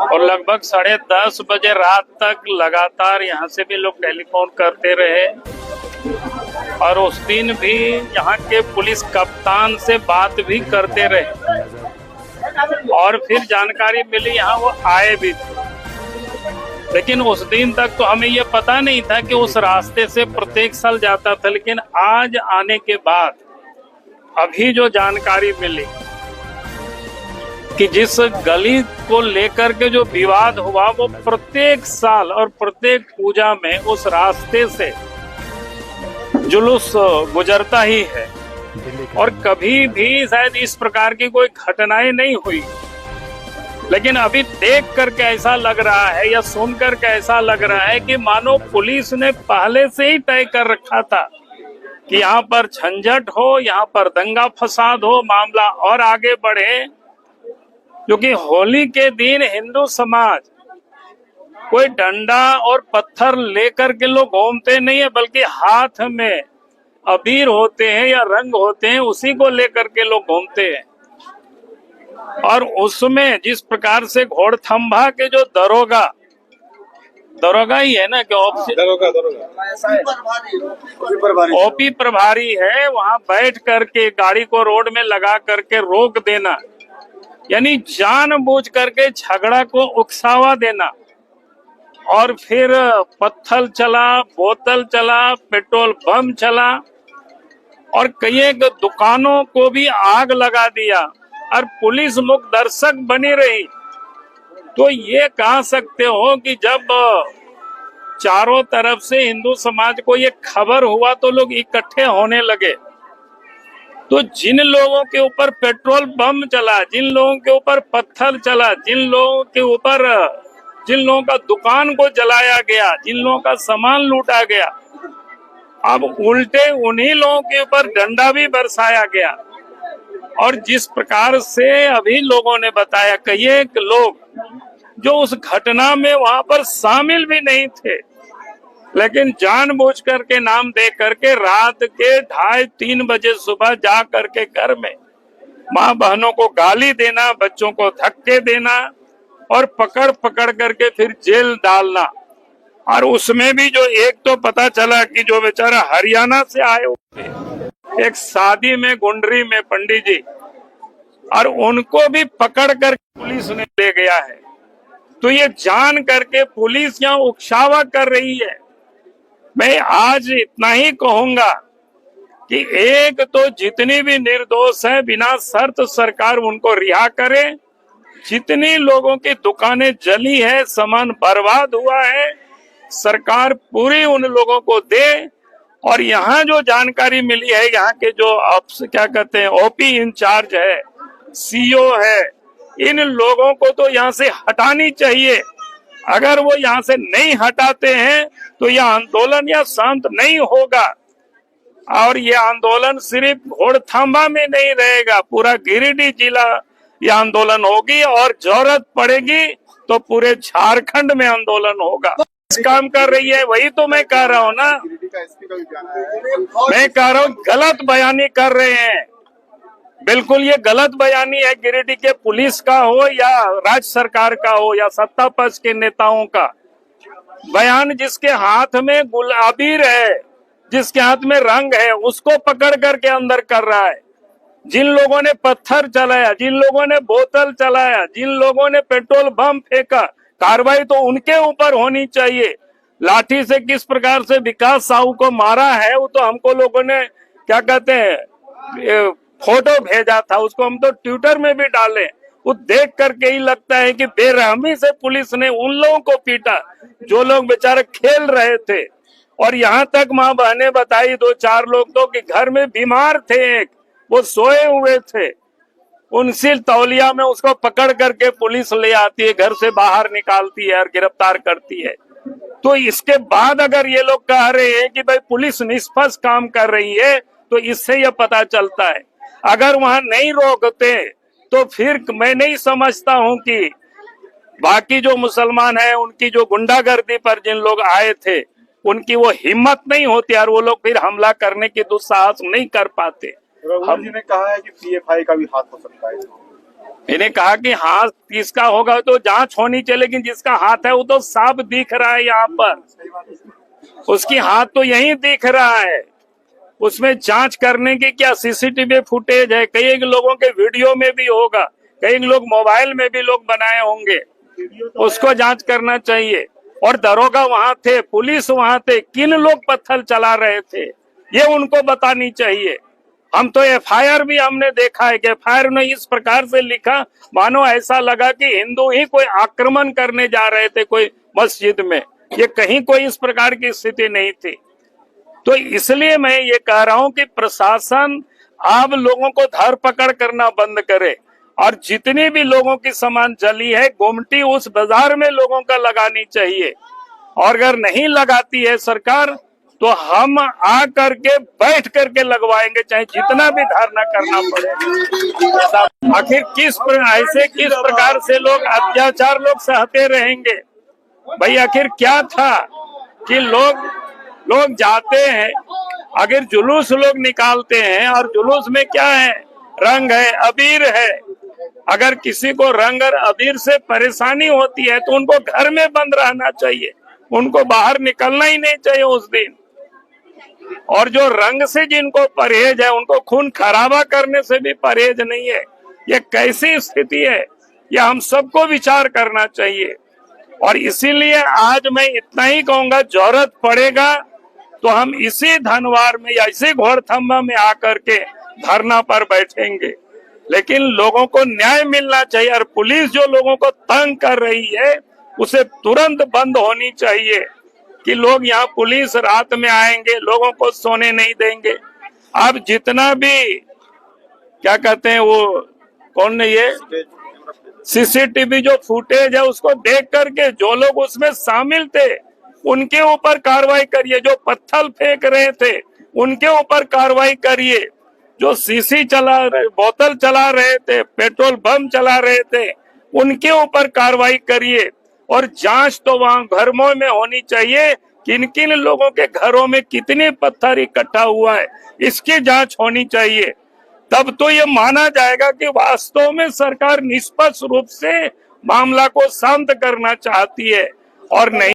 और लगभग 10:30 बजे रात तक लगातार यहाँ से भी लोग टेलीफोन करते रहे और उस दिन भी यहाँ के पुलिस कप्तान से बात भी करते रहे और फिर जानकारी मिली यहाँ वो आए भी थे। लेकिन उस दिन तक तो हमें ये पता नहीं था कि उस रास्ते से प्रत्येक साल जाता था, लेकिन आज आने के बाद अभी जो जानकारी मिली कि जिस गली को लेकर के जो विवाद हुआ वो प्रत्येक साल और प्रत्येक पूजा में उस रास्ते से जुलूस गुजरता ही है और कभी भी शायद इस प्रकार की कोई घटनाएं नहीं हुई। लेकिन अभी देख करके ऐसा लग रहा है या सुन करके ऐसा लग रहा है कि मानो पुलिस ने पहले से ही तय कर रखा था कि यहाँ पर झंझट हो, यहाँ पर दंगा फसाद हो, मामला और आगे बढ़े। क्योंकि होली के दिन हिंदू समाज कोई डंडा और पत्थर लेकर के लोग घूमते नहीं है, बल्कि हाथ में अबीर होते हैं या रंग होते हैं, उसी को लेकर के लोग घूमते हैं। और उसमें जिस प्रकार से घोड़थंभा के जो दरोगा ही है ना कि ओपी प्रभारी है, वहां बैठ करके गाड़ी को रोड में लगा करके रोक देना, यानी जानबूझ करके झगड़ा को उकसावा देना। और फिर पत्थर चला, बोतल चला, पेट्रोल बम चला और कई एक दुकानों को भी आग लगा दिया और पुलिस मुख दर्शक बनी रही। तो ये कह सकते हो कि जब चारों तरफ से हिंदू समाज को ये खबर हुआ तो लोग इकट्ठे होने लगे। तो जिन लोगों के ऊपर पेट्रोल बम चला, जिन लोगों के ऊपर पत्थर चला, जिन लोगों का दुकान को जलाया गया, जिन लोगों का सामान लूटा गया, अब उल्टे उन्हीं लोगों के ऊपर डंडा भी बरसाया गया। और जिस प्रकार से अभी लोगों ने बताया, कई एक लोग जो उस घटना में वहां पर शामिल भी नहीं थे, लेकिन जानबूझ करके नाम दे करके रात के 2:30-3 बजे सुबह जा करके घर में माँ बहनों को गाली देना, बच्चों को धक्के देना और पकड़ करके फिर जेल डालना। और उसमें भी जो एक तो पता चला कि जो बेचारा हरियाणा से आए हुए एक शादी में गुंडरी में पंडित जी, और उनको भी पकड़ कर पुलिस ने ले गया है। तो ये जान करके पुलिस यहाँ उकसावा कर रही है। मैं आज इतना ही कहूंगा कि एक तो जितनी भी निर्दोष है बिना शर्त सरकार उनको रिहा करे। जितनी लोगों की दुकानें जली है, सामान बर्बाद हुआ है, सरकार पूरी उन लोगों को दे। और यहाँ जो जानकारी मिली है, यहाँ के जो क्या कहते हैं ओपी इंचार्ज है, सीओ है, इन लोगों को तो यहाँ से हटानी चाहिए। अगर वो यहाँ से नहीं हटाते हैं तो यह आंदोलन या शांत नहीं होगा। और ये आंदोलन सिर्फ घोड़थंभा में नहीं रहेगा, पूरा गिरिडीह जिला यह आंदोलन होगी और जरूरत पड़ेगी तो पूरे झारखंड में आंदोलन होगा। काम कर रही है, वही तो मैं कह रहा हूँ ना। मैं कह रहा हूँ गलत बयानी कर रहे हैं, बिल्कुल ये गलत बयानी है। गिरिडीह के पुलिस का हो या राज्य सरकार का हो या सत्ता पक्ष के नेताओं का बयान, जिसके हाथ में गुलाबीर है, जिसके हाथ में रंग है, उसको पकड़ करके अंदर कर रहा है। जिन लोगों ने पत्थर चलाया, जिन लोगों ने बोतल चलाया, जिन लोगों ने पेट्रोल बम फेंका, कार्रवाई तो उनके ऊपर होनी चाहिए। लाठी से किस प्रकार से विकास साहू को मारा है वो तो हमको लोगों ने क्या कहते हैं फोटो भेजा था, उसको हम तो ट्विटर में भी डाले। वो देख करके ही लगता है कि बेरहमी से पुलिस ने उन लोगों को पीटा जो लोग बेचारे खेल रहे थे। और यहाँ तक माँ बहने बताई 2-4 लोग तो कि घर में बीमार थे, एक वो सोए हुए थे, उनसे तौलिया में उसको पकड़ करके पुलिस ले आती है, घर से बाहर निकालती है और गिरफ्तार करती है। तो इसके बाद अगर ये लोग कह रहे हैं कि भाई पुलिस निष्पक्ष काम कर रही है, तो इससे यह पता चलता है अगर वहां नहीं रोकते तो फिर मैं नहीं समझता हूं कि बाकी जो मुसलमान हैं उनकी जो गुंडागर्दी पर जिन लोग आए थे उनकी वो हिम्मत नहीं होती और वो लोग फिर हमला करने की दुस्साहस नहीं कर पाते। रघुवर जी ने कहा है कि पीएफआई का भी हाथ हो सकता है। मैंने कहा कि हाथ किसका होगा तो जांच होनी चाहिए, लेकिन जिसका हाथ है वो तो साफ दिख रहा है यहाँ पर, उसकी हाथ तो यही दिख रहा है। उसमें जांच करने की क्या सीसीटीवी फुटेज है, कई लोगों के वीडियो में भी होगा, कई लोग मोबाइल में भी लोग बनाए होंगे, उसको जांच करना चाहिए। और दरोगा वहां थे, पुलिस वहां थे, किन लोग पत्थर चला रहे थे ये उनको बतानी चाहिए। हम तो एफआईआर भी हमने देखा है कि एफआईआर ने इस प्रकार से लिखा मानो ऐसा लगा कि हिंदू ही कोई आक्रमण करने जा रहे थे कोई मस्जिद में, ये कहीं कोई इस प्रकार की स्थिति नहीं थी। तो इसलिए मैं ये कह रहा हूं कि प्रशासन आप लोगों को धर पकड़ करना बंद करे और जितनी भी लोगों की सामान जली है गोमटी उस बाजार में लोगों का लगानी चाहिए। और अगर नहीं लगाती है सरकार तो हम आ करके बैठ करके लगवाएंगे, चाहे जितना भी धरना करना पड़े। आखिर किस प्रकार से लोग अत्याचार लोग सहते रहेंगे भाई? आखिर क्या था कि लोग जाते हैं, अगर जुलूस लोग निकालते हैं और जुलूस में क्या है, रंग है, अबीर है। अगर किसी को रंग और अबीर से परेशानी होती है तो उनको घर में बंद रहना चाहिए, उनको बाहर निकलना ही नहीं चाहिए उस दिन। और जो रंग से जिनको परहेज है उनको खून खराबा करने से भी परहेज नहीं है। ये कैसी स्थिति है, ये हम सबको विचार करना चाहिए। और इसीलिए आज मैं इतना ही कहूंगा, जरूरत पड़ेगा तो हम इसी धनवार में या इसी घोड़थम्बा में आकर के धरना पर बैठेंगे, लेकिन लोगों को न्याय मिलना चाहिए। और पुलिस जो लोगों को तंग कर रही है उसे तुरंत बंद होनी चाहिए कि लोग यहाँ पुलिस रात में आएंगे, लोगों को सोने नहीं देंगे। आप जितना भी क्या कहते हैं वो कौन है ये सीसीटीवी जो फुटेज है उसको देख करके जो लोग उसमें शामिल थे उनके ऊपर कार्रवाई करिए, जो पत्थर फेंक रहे थे उनके ऊपर कार्रवाई करिए, जो सीसी चला रहे, बोतल चला रहे थे, पेट्रोल बम चला रहे थे उनके ऊपर कार्रवाई करिए। और जांच तो वहां घरों में होनी चाहिए, किन किन लोगों के घरों में कितने पत्थर इकट्ठा हुआ है इसकी जांच होनी चाहिए। तब तो ये माना जाएगा कि वास्तव में सरकार निष्पक्ष रूप से मामला को शांत करना चाहती है और नहीं